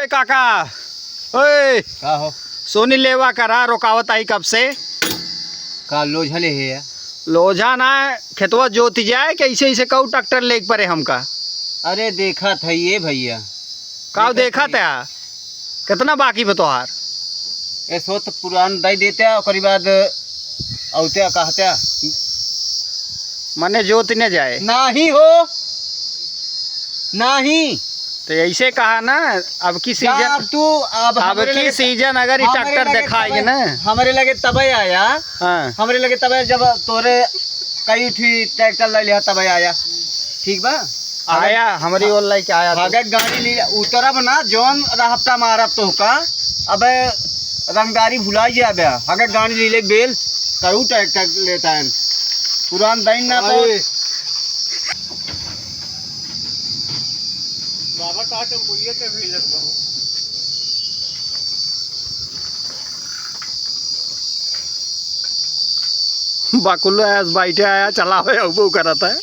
काका ओए का हो सोनी लेवा करा रोकावत आई कब से। का लोझले है या? लोझा ना खेतवा जोती जाए कैसे ऐसे कहू ट्रैक्टर लेके परे हमका। अरे देखा था ये भैया का देखा था कितना बाकी बतोहार। ऐसो तो पुरान दई देते और बाद औते कहते मने जोत न जाए नहीं हो नहीं तो ऐसे कहा ना। अब की सीजन अब तू अब की सीजन अगर ये ट्रैक्टर दिखाएगी ना हमारे लगे तबे आया। हाँ हमारे लगे तबे जब तोरे कई थी ट्रैक्टर ले लिया तबे आया। ठीक बा आया हमारी ओर लाइक आया अगर गाड़ी ले उतरब ना जौन रास्ता मारब तो का अब रंगदारी भुला जाए। अगर गाड़ी ले ले बेल करू ट्रैक्टर लेता है पुरान दिन ना तो बाबा का टेम्पुए के भी लगता हूँ। बाकुल्लो बैठे आया चला हुआ करता है।